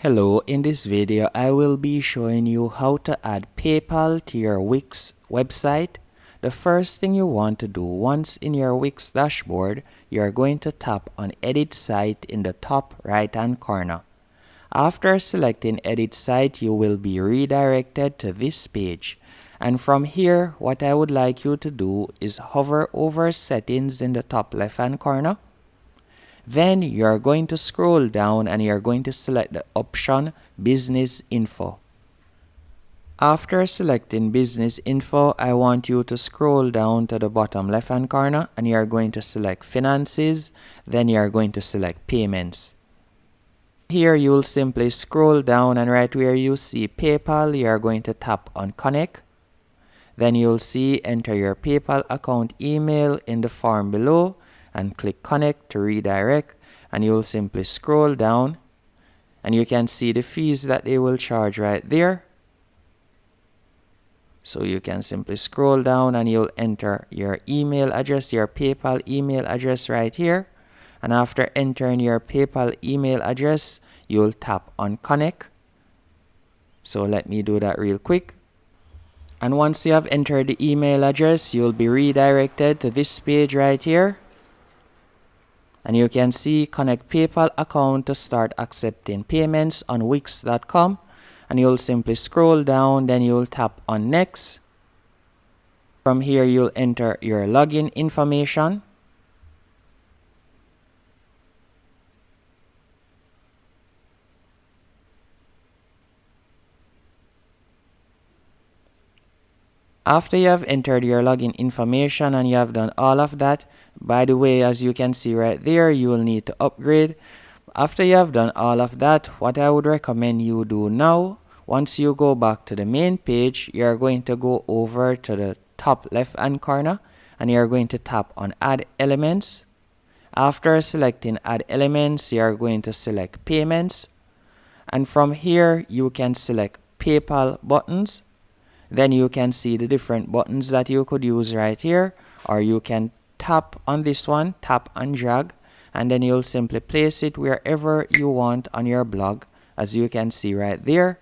Hello, in this video I will be showing you how to add PayPal to your Wix website. The first thing you want to do once in your Wix dashboard, you are going to tap on Edit Site in the top right hand corner. After selecting Edit Site, you will be redirected to this page. And from here, what I would like you to do is hover over Settings in the top left hand corner. Then you're going to scroll down and you're going to select the option Business Info. After selecting Business Info, I want you to scroll down to the bottom left hand corner and you're going to select Finances. Then you're going to select Payments. Here you will simply scroll down and right where you see PayPal, you're going to tap on Connect. Then you'll see enter your PayPal account email in the form below and click Connect to redirect, and you'll simply scroll down and you can see the fees that they will charge right there. So you can simply scroll down and you'll enter your email address, your PayPal email address right here, and after entering your PayPal email address you'll tap on Connect. So let me do that real quick. And once you have entered the email address, you'll be redirected to this page right here. And you can see connect PayPal account to start accepting payments on Wix.com. And you'll simply scroll down, then you'll tap on Next. From here, you'll enter your login information. After you have entered your login information and you have done all of that, by the way, as you can see right there, you will need to upgrade. After you have done all of that, what I would recommend you do now, once you go back to the main page, you are going to go over to the top left hand corner and you are going to tap on Add Elements. After selecting Add Elements, you are going to select Payments. And from here, you can select PayPal buttons. Then you can see the different buttons that you could use right here, or you can tap on this one, tap and drag, and then you'll simply place it wherever you want on your blog, as you can see right there.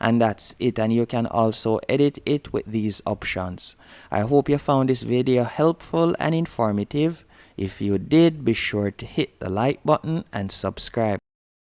And that's it, and you can also edit it with these options. I hope you found this video helpful and informative. If you did, be sure to hit the like button and subscribe.